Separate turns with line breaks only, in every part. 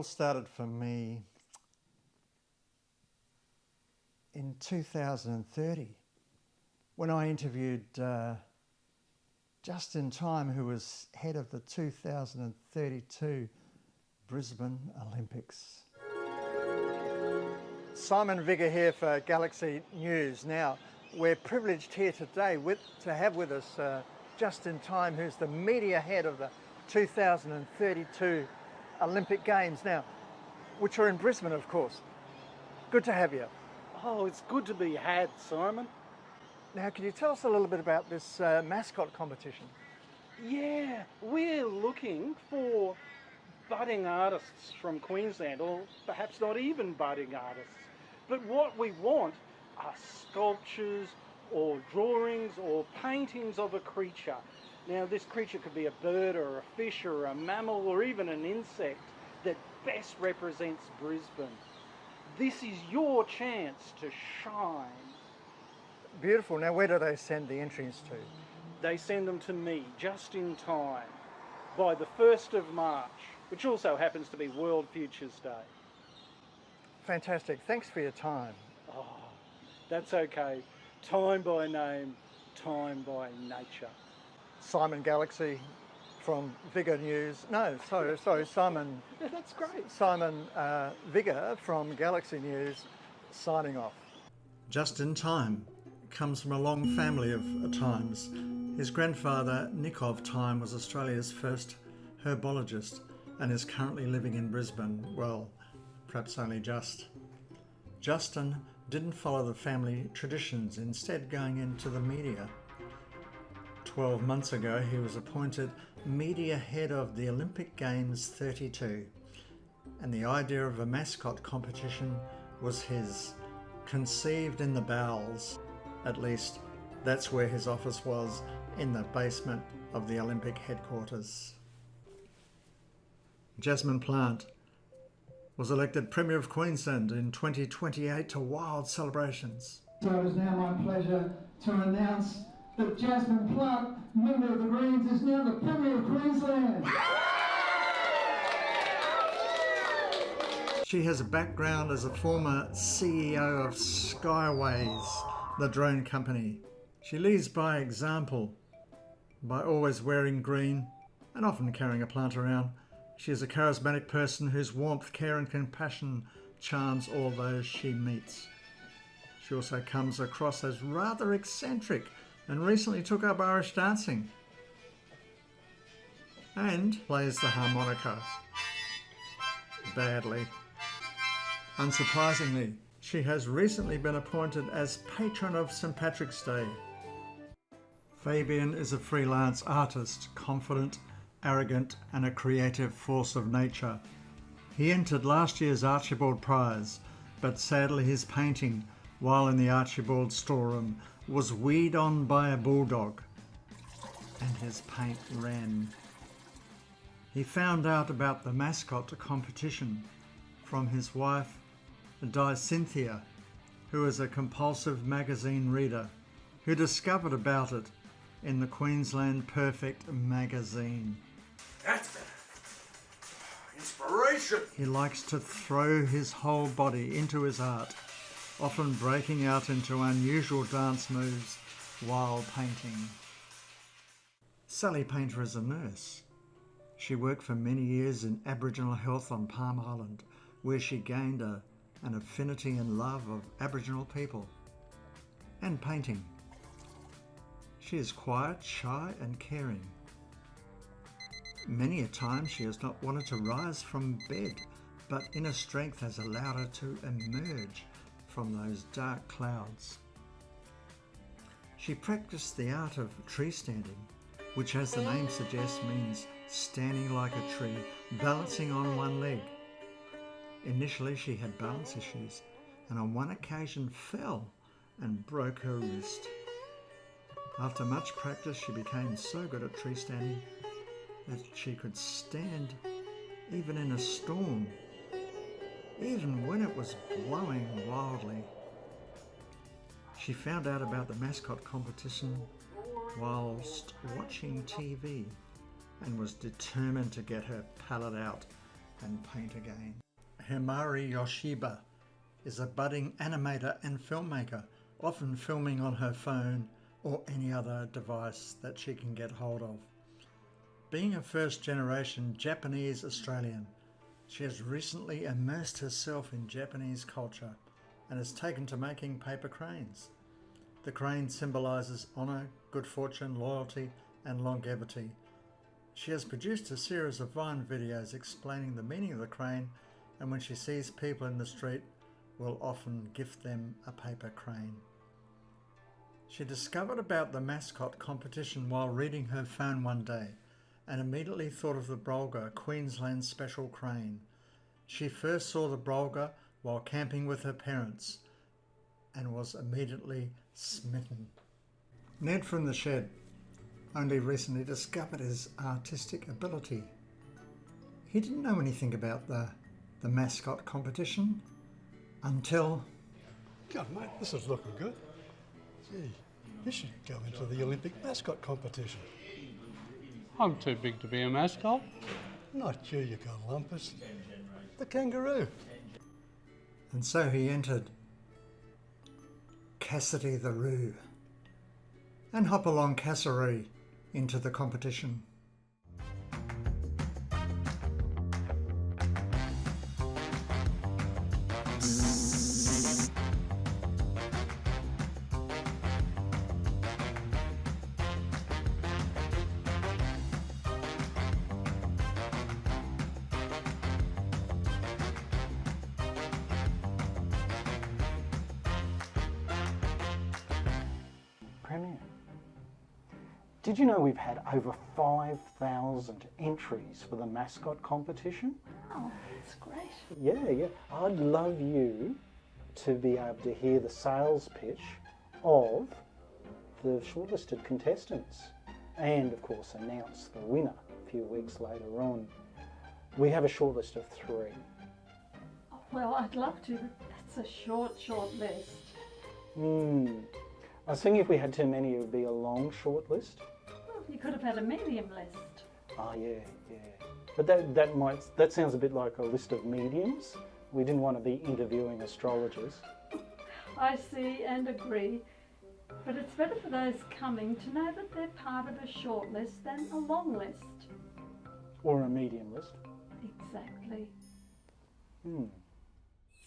all started for me in 2030 when I interviewed Just in Time, who was head of the 2032 Brisbane Olympics. Simon Vigor here for Galaxy News. Now, we're privileged here today to have with us Just in Time, who's the media head of the 2032 Olympic Games now, which are in Brisbane, of course. Good to have you.
Oh, it's good to be had, Simon.
Now, can you tell us a little bit about this mascot competition?
Yeah, we're looking for budding artists from Queensland, or perhaps not even budding artists. But what we want are sculptures or drawings or paintings of a creature. Now, this creature could be a bird or a fish or a mammal or even an insect that best represents Brisbane. This is your chance to shine.
Beautiful. Now, where do they send the entries to?
They send them to me, Just in Time, by the 1st of March, which also happens to be World Futures Day.
Fantastic. Thanks for your time.
Oh, that's okay. Time by name, time by nature.
Simon Galaxy from Vigor News. No, sorry, Simon.
That's great.
Simon Vigor from Galaxy News signing off. Just in Time comes from a long family of Times. His grandfather, Nick of Time, was Australia's first herbologist and is currently living in Brisbane. Well, perhaps only just. Justin didn't follow the family traditions, instead going into the media. 12 months ago, he was appointed media head of the Olympic Games 32, and the idea of a mascot competition was his, conceived in the bowels. At least, that's where his office was, in the basement of the Olympic headquarters. Jasmine Plant was elected Premier of Queensland in 2028 to wild celebrations.
So it is now my pleasure to announce that Jasmine Plant, member of the Greens, is now the Premier of Queensland.
She has a background as a former CEO of Skyways, the drone company. She leads by example by always wearing green and often carrying a plant around. She is a charismatic person whose warmth, care and compassion charms all those she meets. She also comes across as rather eccentric and recently took up Irish dancing and plays the harmonica badly. Unsurprisingly, she has recently been appointed as patron of St. Patrick's Day. Fabian is a freelance artist, confident, arrogant and a creative force of nature. He entered last year's Archibald Prize, but sadly his painting, while in the Archibald storeroom, was weed on by a bulldog and his paint ran. He found out about the mascot competition from his wife, Cynthia, who is a compulsive magazine reader, who discovered about it in the Queensland Perfect magazine.
That's better. Inspiration!
He likes to throw his whole body into his art, often breaking out into unusual dance moves while painting. Sally Painter is a nurse. She worked for many years in Aboriginal health on Palm Island, where she gained an affinity and love of Aboriginal people and painting. She is quiet, shy and caring. Many a time she has not wanted to rise from bed, but inner strength has allowed her to emerge from those dark clouds. She practiced the art of tree standing, which, as the name suggests, means standing like a tree, balancing on one leg. Initially she had balance issues and on one occasion fell and broke her wrist. After much practice, she became so good at tree standing that she could stand even in a storm, even when it was blowing wildly. She found out about the mascot competition whilst watching TV and was determined to get her palette out and paint again. Himari Yoshiba is a budding animator and filmmaker, often filming on her phone or any other device that she can get hold of. Being a first-generation Japanese Australian, she has recently immersed herself in Japanese culture and has taken to making paper cranes. The crane symbolises honour, good fortune, loyalty and longevity. She has produced a series of Vine videos explaining the meaning of the crane, and when she sees people in the street, will often gift them a paper crane. She discovered about the Mascot competition while reading her phone one day and immediately thought of the Brolga Queensland Special Crane. She first saw the Brolga while camping with her parents and was immediately smitten. Ned from the Shed only recently discovered his artistic ability. He didn't know anything about the Mascot competition until...
God, mate, this is looking good. Gee, you should go into the Olympic mascot competition.
I'm too big to be a mascot.
Not you, you lumpus. The kangaroo.
And so he entered Cassidy the Roo and Hopalong Cassary into the competition.
Premier, did you know we've had over 5,000 entries for the Mascot competition?
Oh, that's great.
Yeah. I'd love you to be able to hear the sales pitch of the shortlisted contestants and, of course, announce the winner a few weeks later on. We have a shortlist of 3.
Oh, well, I'd love to, but that's a short list.
I was thinking if we had too many, it would be a long shortlist.
Well, you could have had a medium list.
Oh, yeah. But that sounds a bit like a list of mediums. We didn't want to be interviewing astrologers.
I see and agree. But it's better for those coming to know that they're part of a short list than a long list.
Or a medium list.
Exactly.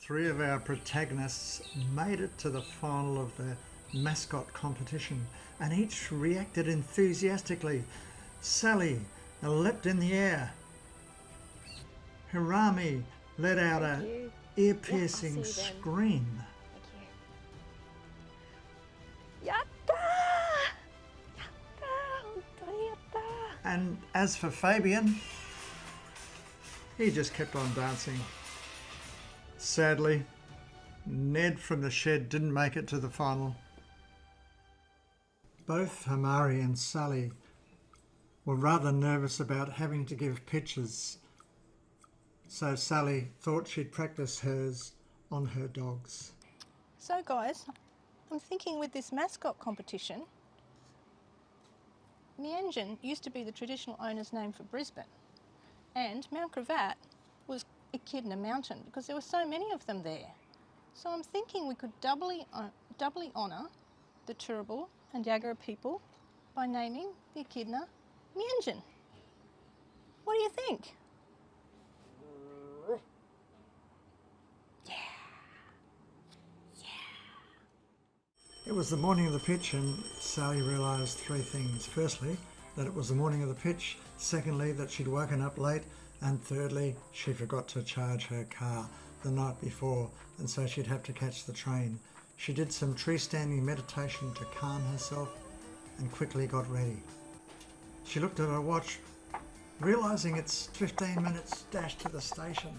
3 of our protagonists made it to the final of the Mascot competition and each reacted enthusiastically. Sally leapt in the air. Hirami let out an ear-piercing scream.
Yatta! Yatta!
And as for Fabian, he just kept on dancing. Sadly, Ned from the Shed didn't make it to the final. Both Himari and Sally were rather nervous about having to give pictures, so Sally thought she'd practice hers on her dogs.
So guys, I'm thinking with this mascot competition, Mianjin used to be the traditional owner's name for Brisbane, and Mount Gravatt was Echidna Mountain because there were so many of them there. So I'm thinking we could doubly honour the Turrbal and Yagara people by naming the Echidna Mianjin. What do you think?
It was the morning of the pitch and Sally realised 3 things. Firstly, that it was the morning of the pitch. Secondly, that she'd woken up late. And thirdly, she forgot to charge her car the night before, and so she'd have to catch the train. She did some tree standing meditation to calm herself and quickly got ready. She looked at her watch, realising it's 15 minutes dash to the station.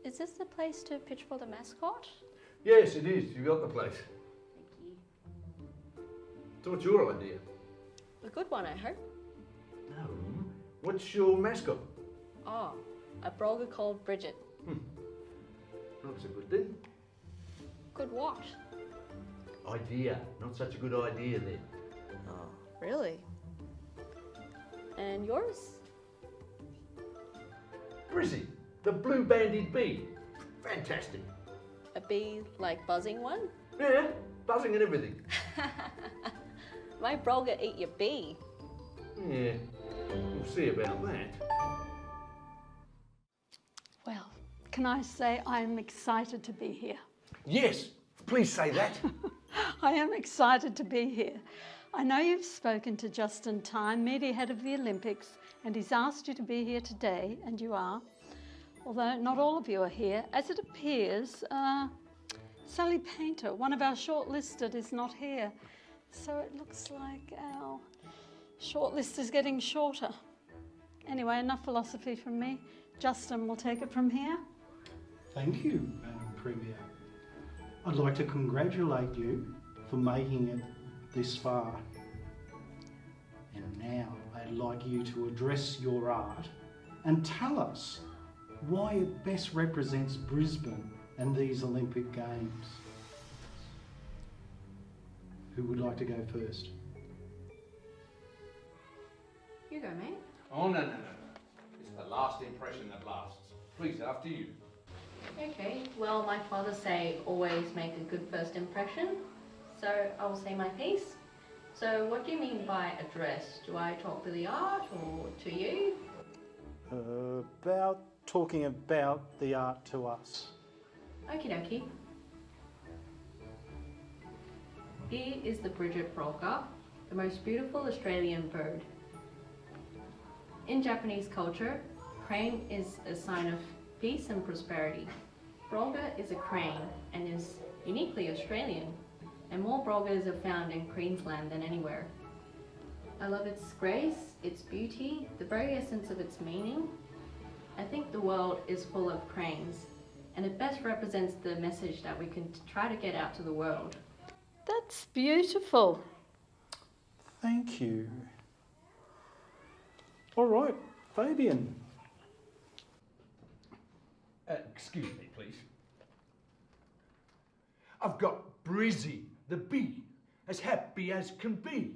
Is this the place to pitch for the mascot?
Yes, it is. You got the place.
Thank you.
So what's your idea?
A good one, I hope.
No. What's your mascot?
Oh, a brolga called Bridget.
Not so good then.
Good what?
Idea. Not such a good idea then.
Oh, really? And yours?
Brizzy, the blue-banded bee. Fantastic.
A bee like buzzing one?
Yeah, buzzing and everything.
My brolga ate your bee.
Yeah, we'll see about that.
Well, can I say I'm excited to be here?
Yes, please say that.
I am excited to be here. I know you've spoken to Justin Time, media head of the Olympics, and he's asked you to be here today, and you are. Although not all of you are here, as it appears, Sally Painter, one of our shortlisted, is not here. So it looks like our shortlist is getting shorter. Anyway, enough philosophy from me. Justin will take it from here.
Thank you, Madam Premier. I'd like to congratulate you for making it this far. And now I'd like you to address your art and tell us why it best represents Brisbane and these Olympic Games. Who would like to go first?
You go, mate.
Oh, no. It's the last impression that lasts. Please, after you.
Okay, well, my father say always make a good first impression, so I will say my piece. So what do you mean by address? Do I talk to the art or to you?
About talking about the art to us.
Okie dokie. Here is the Bridget brolga, the most beautiful Australian bird. In Japanese culture, crane is a sign of peace and prosperity. Brolga is a crane and is uniquely Australian, and more brolgas are found in Queensland than anywhere. I love its grace, its beauty, the very essence of its meaning. I think the world is full of cranes, and it best represents the message that we can try to get out to the world.
That's beautiful.
Thank you. All right, Fabian.
Excuse me, please. I've got Brizzy, the bee, as happy as can be.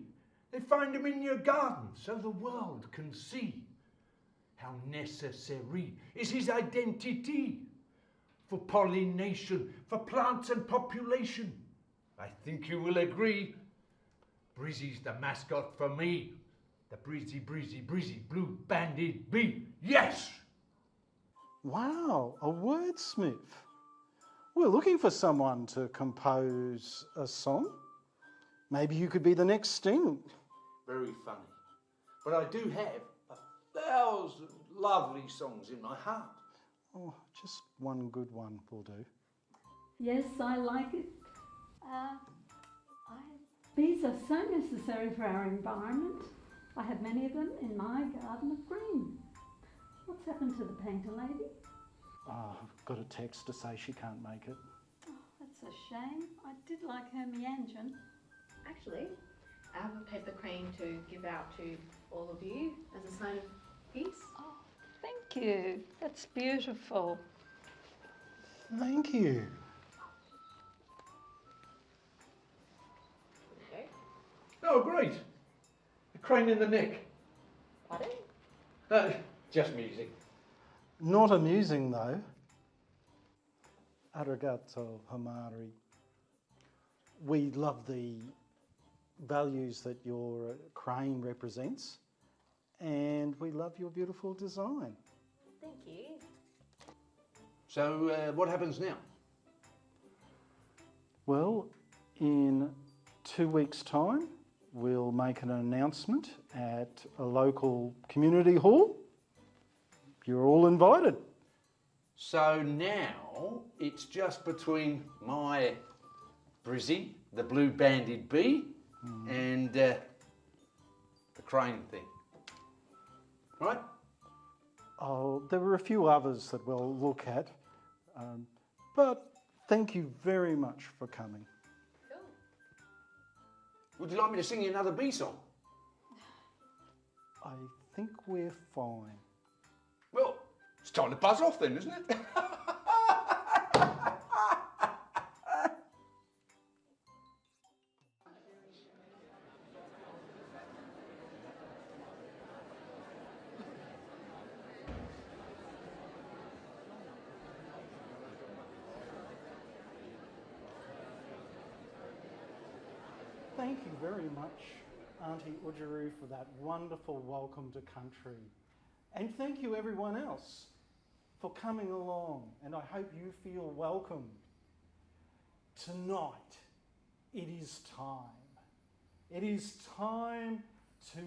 They find him in your garden so the world can see how necessary is his identity for pollination, for plants and population. I think you will agree, Brizzy's the mascot for me. The Brizzy, blue-banded bee. Yes!
Wow, a wordsmith. We're looking for someone to compose a song. Maybe you could be the next Sting.
Very funny. But I do have 1,000 lovely songs in my heart.
Oh, just one good one will do.
Yes, I like it. Bees are so necessary for our environment. I have many of them in my garden of green. What's happened to the painter lady?
Oh, I've got a text to say she can't make it.
Oh, that's a shame. I did like her meandrin.
Actually, I have a paper crane to give out to all of you as a sign of peace.
Oh, thank you. That's beautiful.
Thank you.
Okay.
Oh, great. A crane in the neck.
Pardon?
Just music.
Not amusing though. Arigato, Hamari. We love the values that your crane represents, and we love your beautiful design.
Thank you.
So, what happens now?
Well, in 2 weeks' time, we'll make an announcement at a local community hall. You're all invited.
So now it's just between my Brizzy, the blue-banded bee, and the crane thing. Right?
Oh, there were a few others that we'll look at, but thank you very much for coming.
Cool.
Would you like me to sing you another bee song?
I think we're fine.
Well, it's time to buzz off then, isn't it?
Thank you very much, Auntie Udjaroo, for that wonderful welcome to country. And thank you everyone else for coming along, and I hope you feel welcome. Tonight, it is time. It is time to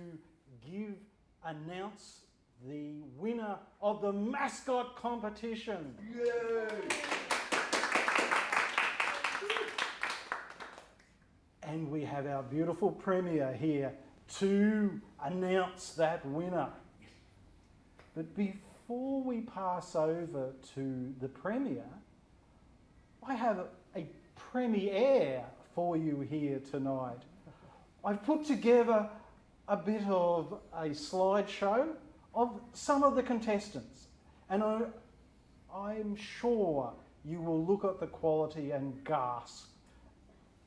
announce the winner of the Mascot competition.
Yay!
And we have our beautiful Premier here to announce that winner. But before we pass over to the Premier, I have a premiere for you here tonight. I've put together a bit of a slideshow of some of the contestants, and I'm sure you will look at the quality and gasp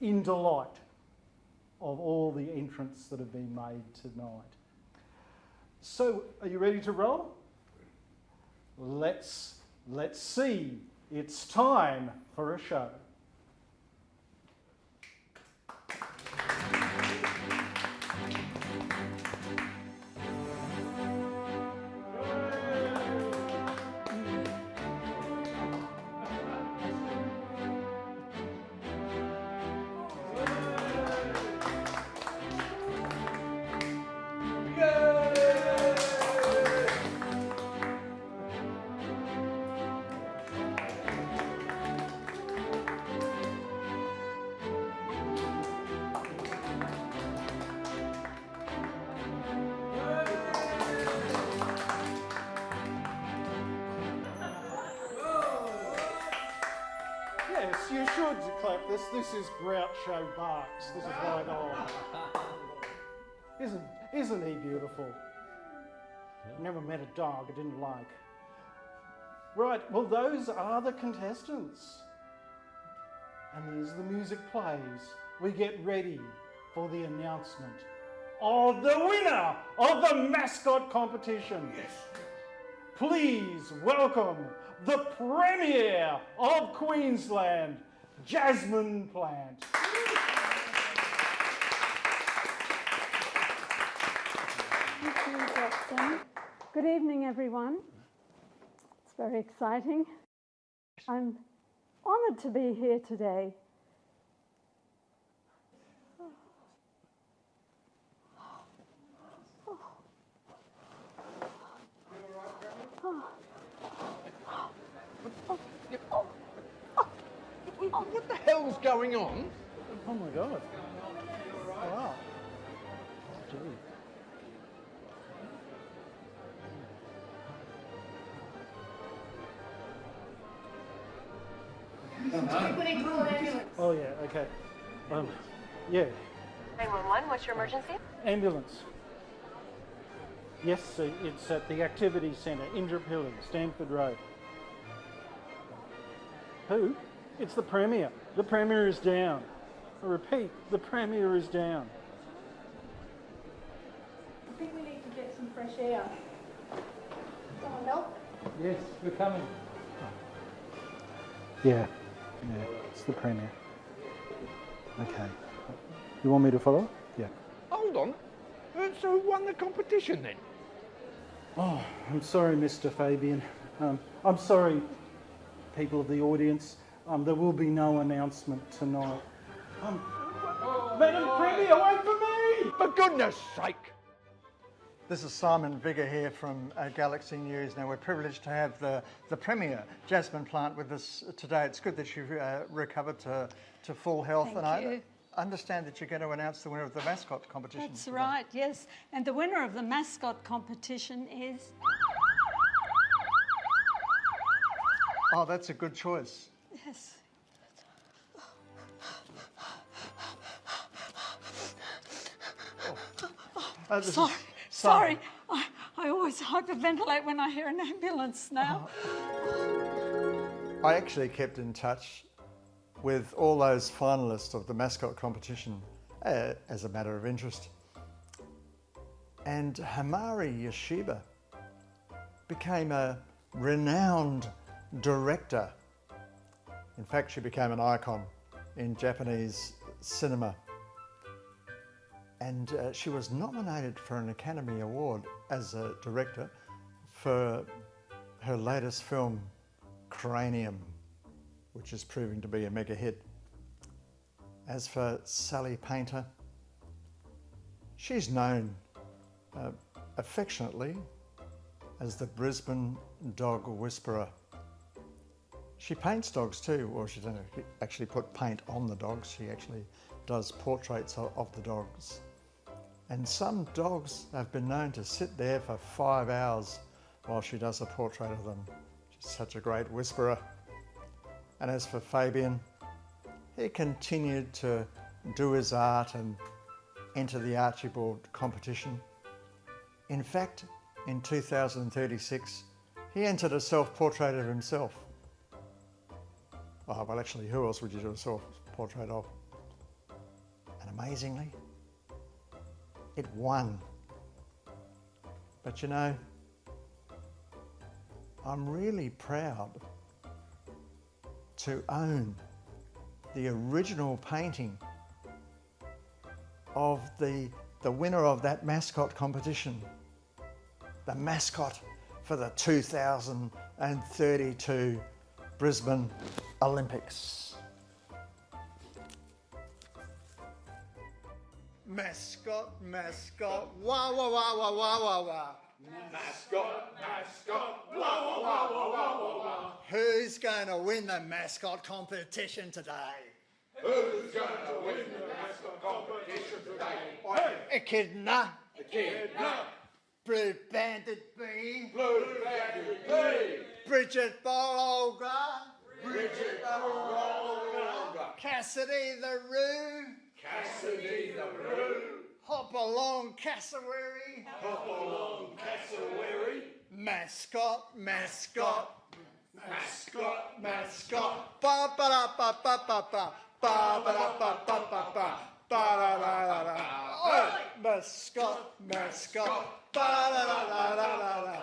in delight of all the entrants that have been made tonight. So, are you ready to roll? Let's see. It's time for a show. Yes, you should clap this. This is Groucho Barks. This is right on. Isn't he beautiful? Never met a dog I didn't like. Right, well those are the contestants. And as the music plays, we get ready for the announcement of the winner of the Mascot competition.
Yes.
Please welcome the Premier of Queensland, Jasmine Plant.
Thank you, Justin. Good evening, everyone. It's very exciting. I'm honoured to be here today.
What the hell's going on?
Oh my God. Wow. Gee. Oh yeah, okay. Yeah.
911, what's your emergency?
Ambulance. Yes, it's at the Activity Centre, Indooroopilly, Stamford Road. Who? It's the Premier. The Premier is down. I repeat, the Premier is down.
I think we need to get some fresh air. Someone help?
Yes, we're coming. Yeah, it's the Premier. Okay. You want me to follow? Yeah.
Hold on. So who won the competition then?
Oh, I'm sorry, Mr. Fabian. I'm sorry, people of the audience. There will be no announcement tonight. Madam Premier, wait for me!
For goodness sake!
This is Simon Vigor here from Galaxy News. Now we're privileged to have the Premier, Jasmine Plant, with us today. It's good that you've recovered to full health.
Thank you.
I understand that you're going to announce the winner of the Mascot competition.
That's
today.
right, yes. And the winner of the Mascot competition is...
Oh, that's a good choice.
Yes.
This is
Sorry. I always hyperventilate when I hear an ambulance now.
I actually kept in touch with all those finalists of the Mascot competition as a matter of interest. And Hamari Yoshiba became a renowned director. In fact, she became an icon in Japanese cinema. And she was nominated for an Academy Award as a director for her latest film, Cranium, which is proving to be a mega hit. As for Sally Painter, she's known affectionately as the Brisbane Dog Whisperer. She paints dogs too, or she doesn't actually put paint on the dogs, she actually does portraits of the dogs. And some dogs have been known to sit there for 5 hours while she does a portrait of them. She's such a great whisperer. And as for Fabian, he continued to do his art and enter the Archibald competition. In fact, in 2036, he entered a self-portrait of himself. Oh, well, actually, who else would you do a self-portrait of? And amazingly, it won. But you know, I'm really proud to own the original painting of the winner of that Mascot competition, the mascot for the 2032 Brisbane Olympics. Mascot, mascot, wah, wah, wah, wah, wah, wah, wah.
Mascot, mascot, wah, wah, wah, wah, wah, wah, wah.
Who's going to win the mascot competition today?
Who's going to win the mascot competition today?
Echidna.
Echidna.
Blue Banded Bee.
Blue Banded Bee.
Bridget Bolger.
Bridget Bolger.
Cassidy the Roo.
Cassidy the Roo.
Hop along, Cassowary.
Hop along, Cassowary.
Mascot, mascot.
Mascot, mascot.
Ba ba da ba ba ba ba. Ba ba da ba ba ba ba. Ba da da da da. Mascot, mascot. Ba da da da da da.